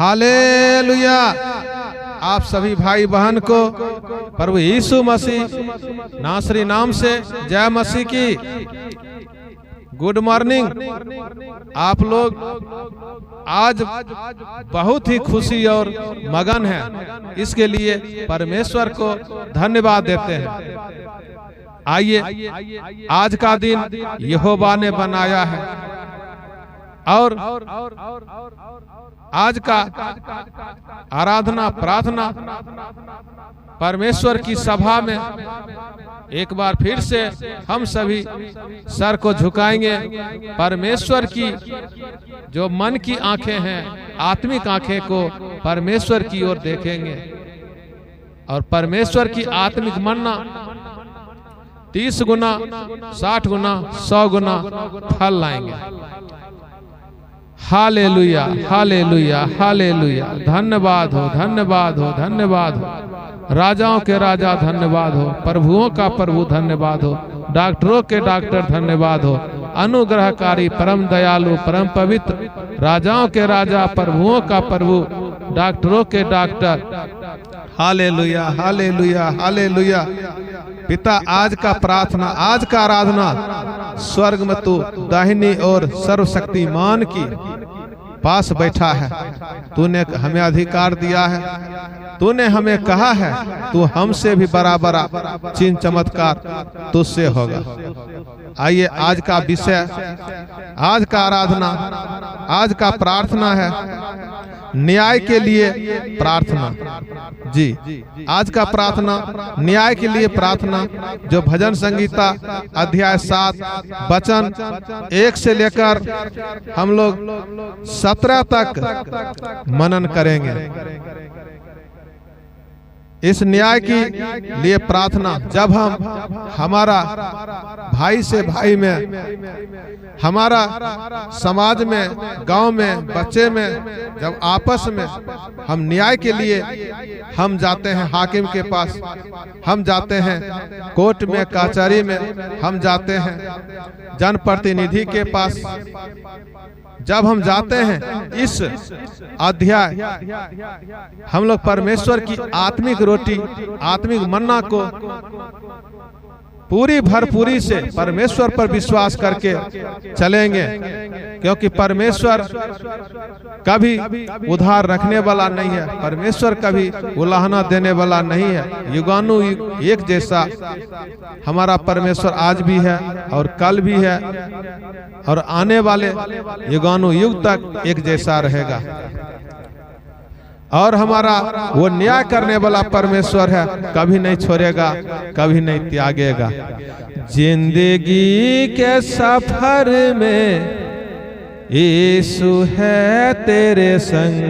Hallelujah. आप सभी भाई बहन को प्रभु यीशु मसीह नासरी नाम से जय मसीह की। Good morning. आप लोग आज बहुत ही खुशी और मगन हैं, इसके लिए परमेश्वर को धन्यवाद देते हैं। आइए, आज का दिन यहोवा ने बनाया है और आज का आराधना प्रार्थना परमेश्वर की सभा में एक बार फिर से हम सभी सर को झुकाएंगे। परमेश्वर की जो मन की आंखें हैं, आत्मिक आंखें को परमेश्वर की ओर देखेंगे और परमेश्वर की आत्मिक मन्ना 30 गुना 60 गुना 100 गुना फल लाएंगे। Hallelujah hallelujah hallelujah. धन्यवाद हो धन्यवाद हो धन्यवाद हो। राजाओं के राजा धन्यवाद हो, प्रभुओं का प्रभु धन्यवाद हो, डॉक्टरों के डॉक्टर धन्यवाद हो, अनुग्रहकारी परम दयालु परम पवित्र राजाओं के राजा प्रभुओं का प्रभु डॉक्टरों के डॉक्टर। Hallelujah hallelujah hallelujah. पिता, आज का प्रार्थना आज का आराधना स्वर्ग में तू दाहिनी और सर्वशक्तिमान की पास बैठा है। तूने हमें अधिकार दिया है, तूने हमें कहा है तू हमसे भी बराबर चिन्ह चमत्कार तुझसे होगा। आइए, आज का विषय, आज का आराधना, आज का प्रार्थना है न्याय के लिए प्रार्थना। जी, आज का प्रार्थना न्याय के लिए प्रार्थना, जो भजन संगीता अध्याय 7 वचन 1 से लेकर हम लोग 17 तक मनन करेंगे। इस न्याय के लिए प्रार्थना, जब हम हमारा भाई से भाई में, हमारा समाज में, गांव में, बच्चे में, जब आपस में हम न्याय के लिए हम जाते हैं हाकिम के पास, हम जाते हैं कोर्ट में, कचहरी में, हम जाते हैं जनप्रतिनिधि के पास, जब हम जाते हैं इस अध्याय हम लोग परमेश्वर की आत्मिक रोटी, आत्मिक मन्ना को पूरी भरपूरी से परमेश्वर पर विश्वास करके चलेंगे, क्योंकि परमेश्वर कभी उधार रखने वाला नहीं है, परमेश्वर कभी उलाहना देने वाला नहीं है। युगानुयुग एक जैसा हमारा परमेश्वर आज भी है और कल भी है और आने वाले युगानुयुग तक एक जैसा रहेगा। और हमारा वो न्याय करने वाला परमेश्वर है, कभी नहीं छोड़ेगा, कभी नहीं त्यागेगा। जिंदगी के सफर में यीशु है तेरे संग,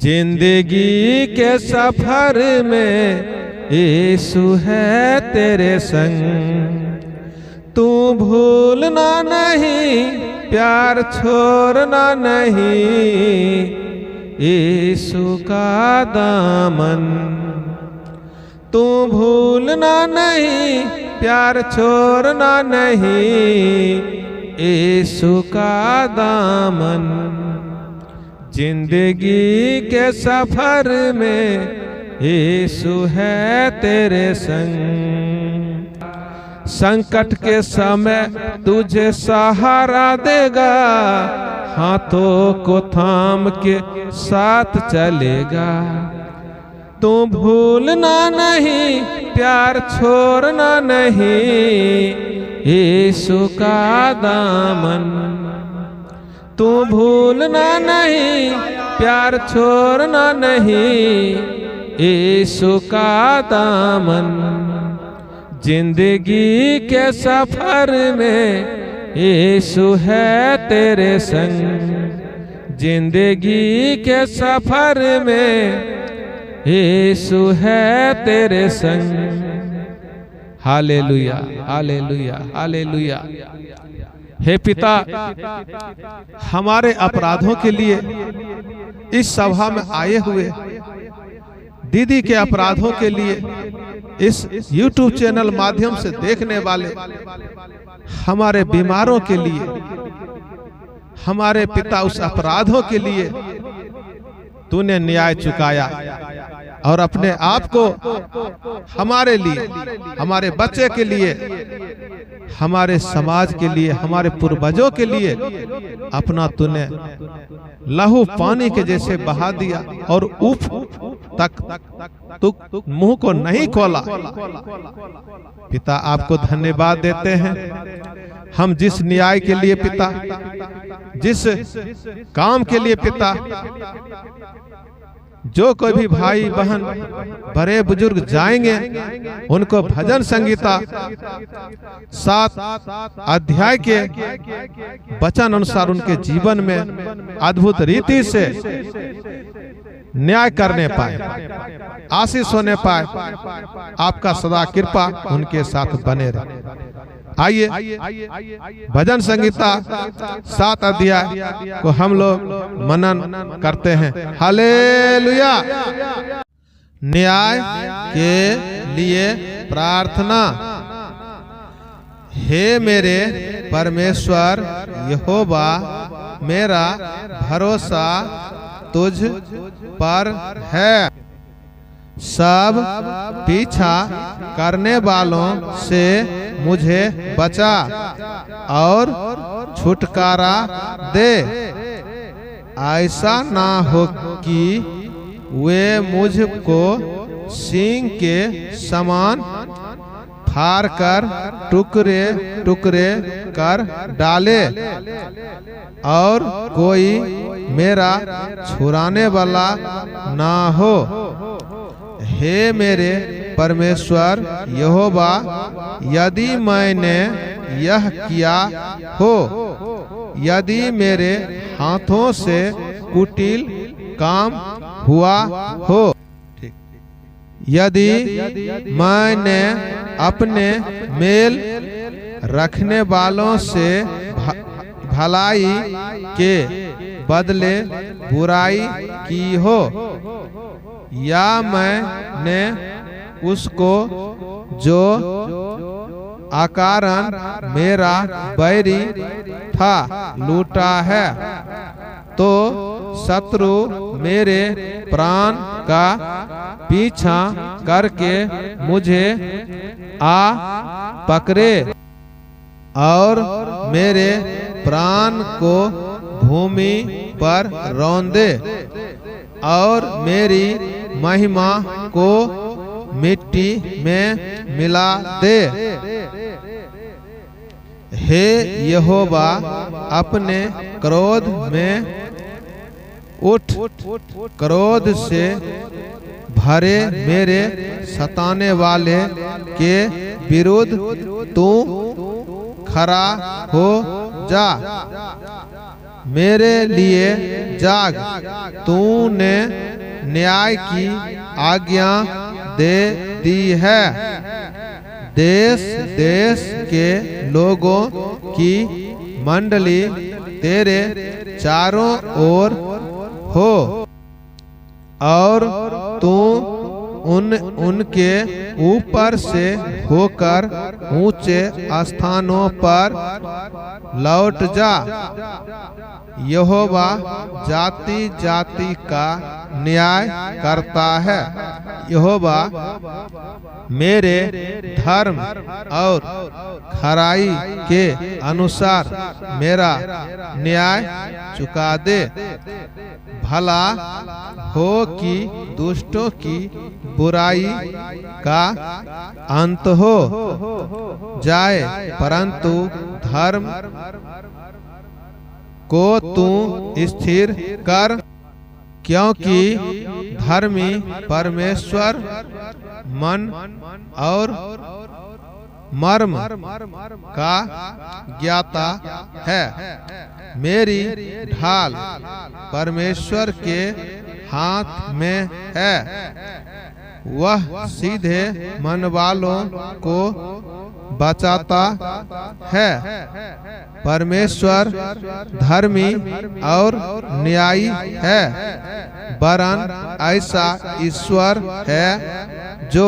जिंदगी के सफर में यीशु है तेरे संग। तू भूलना नहीं, प्यार छोड़ना नहीं, यीशु का दामन। तू भूलना नहीं, प्यार छोड़ना नहीं, यीशु का दामन। जिंदगी के सफर में यीशु है तेरे संग। संकट के समय तुझे सहारा देगा, हाथों को थाम के साथ चलेगा। तू भूलना नहीं, प्यार छोड़ना नहीं, यीशु का दामन। तू भूलना नहीं, प्यार छोड़ना नहीं, यीशु का दामन। जिंदगी के सफर में यीशु है तेरे संग, जिंदगी के सफर में यीशु है तेरे संग। Hallelujah hallelujah hallelujah. हे पिता, हमारे अपराधों के लिए इस सभा में आए हुए, दीदी के अपराधों के लिए इस YouTube चैनल माध्यम से देखने वाले हमारे बीमारों के लिए हमारे पिता उस अपराधों के लिए तूने न्याय चुकाया और अपने आप को हमारे लिए, हमारे बच्चे के लिए, हमारे समाज के लिए, हमारे पूर्वजों के लिए अपना तूने लहू पानी के जैसे बहा दिया और उफ तक तू मुंह को नहीं खोला। पिता आपको धन्यवाद देते हैं। हम जिस न्याय के लिए पिता, जिस काम के लिए पिता, जो कोई भी भाई बहन बड़े बुजुर्ग जाएंगे, उनको भजन संगीता 7 अध्याय के वचन अनुसार उनके जीवन में अद्भुत रीति से न्याय करने पाए, आशीष होने पाए। आपका सदा कृपा उनके साथ बने रहे। आइए भजन संगीता 7 अध्याय को हम लोग मनन करते हैं। हालेलुया। न्याय के लिए प्रार्थना। हे मेरे परमेश्वर यहोवा, मेरा भरोसा तुझ पर है। सब पीछा करने वालों से मुझे बचा और छुटकारा दे। ऐसा ना हो कि वे मुझको सींग के समान फाड़ कर टुकड़े टुकड़े कर डाले और कोई मेरा छुड़ाने वाला ना हो। हे मेरे परमेश्वर यहोवा, यदि मैंने यह किया हो, यदि मेरे हाथों से कुटिल काम हुआ हो, यदि मैंने अपने मेल रखने वालों से भलाई के बदले बुराई की हो, या मैंने उसको जो अकारण मेरा बैरी था लूटा है, तो शत्रु मेरे प्राण का पीछा करके मुझे आ पकड़े और मेरे प्राण को भूमि पर रौंदे और मेरी महिमा को मिट्टी में मिला दे। हे यहोवा, अपने क्रोध में उठ, क्रोध से भरे मेरे सताने वाले के विरुद्ध तू खड़ा हो जा। मेरे लिए जाग, तूने न्याय की आज्ञा दे दी है। देश देश के लोगों की मंडली तेरे चारों ओर हो और तू उनके ऊपर से होकर ऊंचे स्थानों पर लौट जा। यहोवा जाति जाति का न्याय करता है। यहोवा मेरे धर्म और खराई के अनुसार मेरा न्याय चुका दे। भला हो कि दुष्टों की बुराई का अंत हो जाए, परंतु धर्म को तू स्थिर कर, क्योंकि धर्मी परमेश्वर मन और मर्म का ज्ञाता है। मेरी ढाल परमेश्वर के हाथ में है। वह सीधे मन वालों को बचाता है। परमेश्वर धर्मी और न्यायी है, वरन ऐसा ईश्वर है जो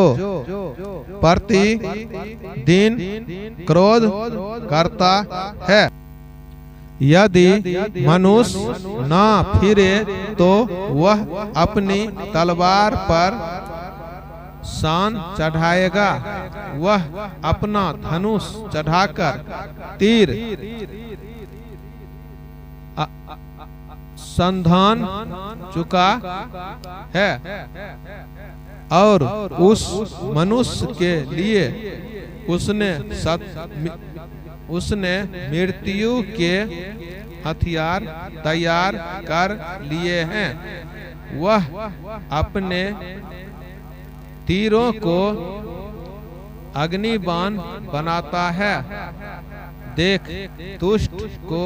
प्रति दिन क्रोध करता है। यदि मनुष्य ना फिरे तो वह अपनी तलवार पर शान चढ़ाएगा, वह अपना धनुष चढ़ाकर तीर संधान चुका है, और उस मनुष्य के लिए उसने मृत्यु के हथियार तैयार कर लिए हैं। वह अपने तीरों को अग्निबाण बनाता है। देख, दुष्ट को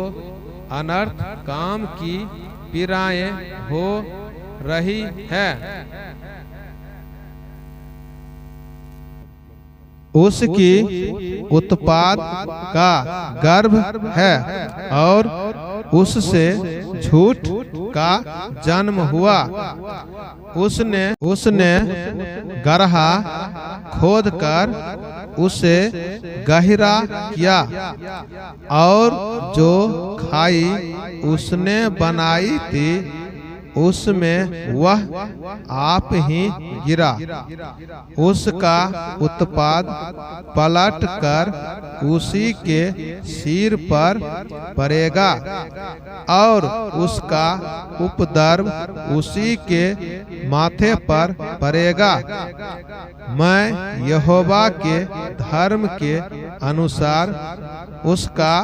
अनर्थ काम की पीड़ाएं हो रही है, उसकी उत्पाद का गर्भ है और उससे झूठ का जन्म हुआ। उसने गड्ढा खोदकर उसे गहरा किया और जो खाई उसने बनाई थी उसमें वह आप ही गिरा। उसका उत्पाद पलट कर उसी के सिर पर पड़ेगा और उसका उपद्रव उसी के माथे पर पड़ेगा। मैं यहोवा के धर्म के अनुसार उसका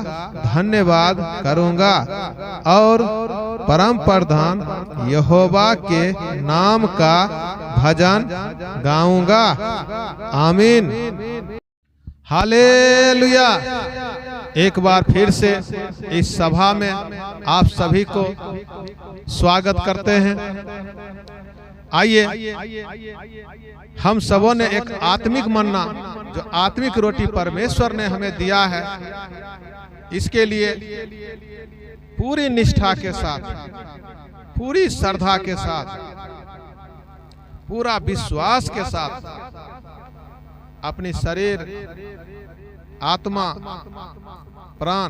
धन्यवाद करूंगा और परम प्रधान यहोवा के नाम का भजन गाऊंगा। आमीन। हालेलुया। एक बार फिर से इस सभा में आप सभी को स्वागत करते हैं। आइए हम सबों ने एक आत्मिक मन्ना, जो आत्मिक रोटी परमेश्वर ने हमें दिया है, इसके लिए पूरी निष्ठा के साथ, पूरी श्रद्धा के साथ, पूरा विश्वास के साथ अपनी शरीर, आत्मा, प्राण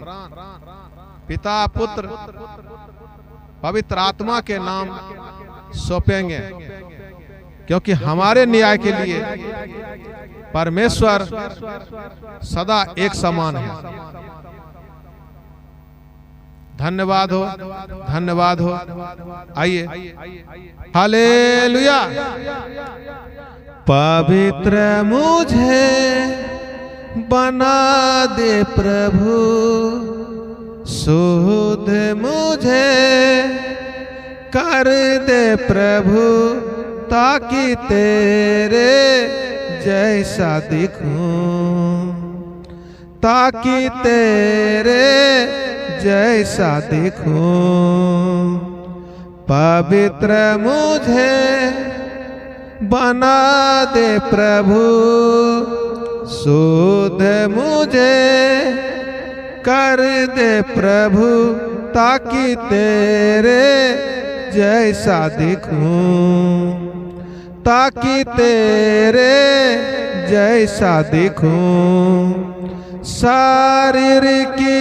पिता पुत्र पवित्र आत्मा के नाम सौंपेंगे, क्योंकि हमारे न्याय के लिए परमेश्वर सदा एक समान है। धन्यवाद हो, धन्यवाद हो। आइए। हालेलुया। पवित्र मुझे बना दे प्रभु, शुद्ध मुझे कर दे प्रभु, ताकि तेरे जैसा दिखूं, ताकि तेरे जैसा दिखूं। पवित्र मुझे बना दे प्रभु, शुद्ध मुझे कर दे प्रभु, ताकि तेरे जैसा दिखूं, ताकि तेरे जैसा दिखूं। शारीरिक की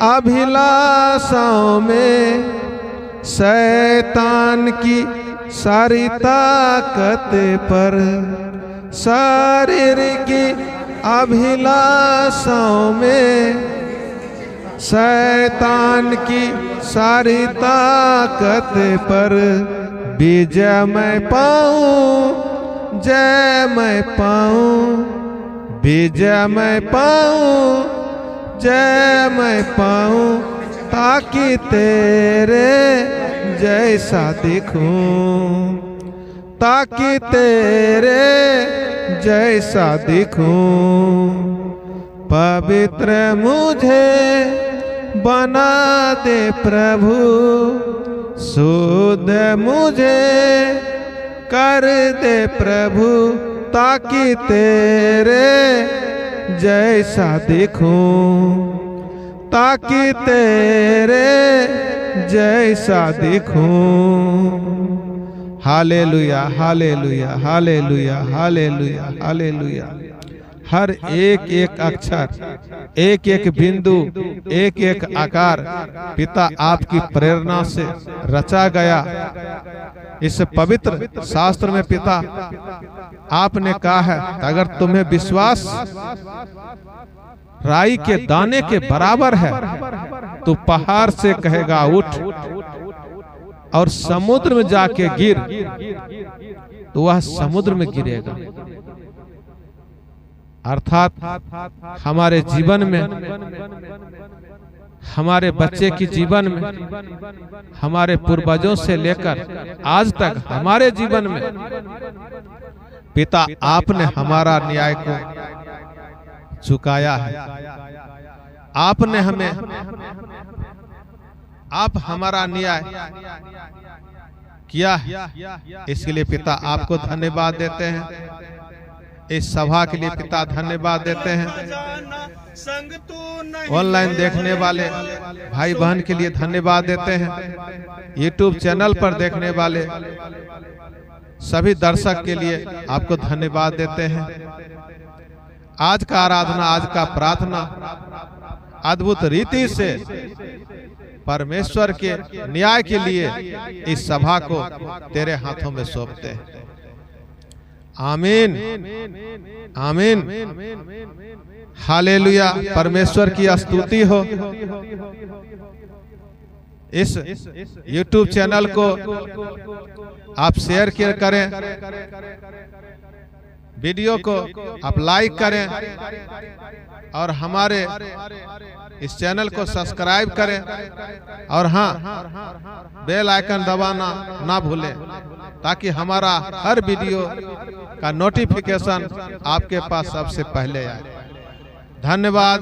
अभिलाषाओं में शैतान की सारी ताकत पर, शारीरिक की अभिलाषाओं में शैतान की सारी ताकत पर विजय मैं पाऊं, जय मैं पाऊं, विजय मैं पाऊं, जय मैं पाऊं, ताकि तेरे जैसा दिखूं, ताकि तेरे जैसा दिखूं। पवित्र मुझे बना दे प्रभु, शुद्ध मुझे कर दे प्रभु, ताकि तेरे जैसा दिखूं, ताकि तेरे जैसा दिखूं। Hallelujah, hallelujah, hallelujah, hallelujah, hallelujah, हर एक एक अक्षर, एक एक बिंदु, एक एक आकार पिता आपकी प्रेरणा से रचा गया। इस पवित्र शास्त्र में पिता आपने कहा है, अगर तुम्हें विश्वास राई के दाने के बराबर है तो पहाड़ से कहेगा उठ और समुद्र में जाके गिर, तो वह समुद्र में गिरेगा। अर्थात हमारे जीवन में, हमारे बच्चे की जीवन में, हमारे पूर्वजों से लेकर आज तक हमारे जीवन में पिता आपने हमारा न्याय को चुकाया है। आपने हमें, आप हमारा न्याय किया है, इसके लिए पिता आपको धन्यवाद देते हैं। इस सभा के लिए पिता धन्यवाद देते हैं। ऑनलाइन देखने वाले भाई बहन के लिए धन्यवाद देते हैं। यूट्यूब चैनल पर देखने वाले सभी दर्शक के लिए आपको धन्यवाद देते हैं। आज का आराधना, आज का प्रार्थना अद्भुत रीति से परमेश्वर के न्याय के लिए इस सभा को तेरे हाथों में सौंपते हैं। आमीन, आमीन, हालेलुया। परमेश्वर की स्तुति हो। इस YouTube चैनल को आप शेयर करें, वीडियो को आप लाइक करें और हमारे इस चैनल को सब्सक्राइब करें और हाँ, बेल आइकन दबाना ना भूलें ताकि हमारा हर वीडियो का नोटिफिकेशन आपके पास सबसे पहले आए। धन्यवाद।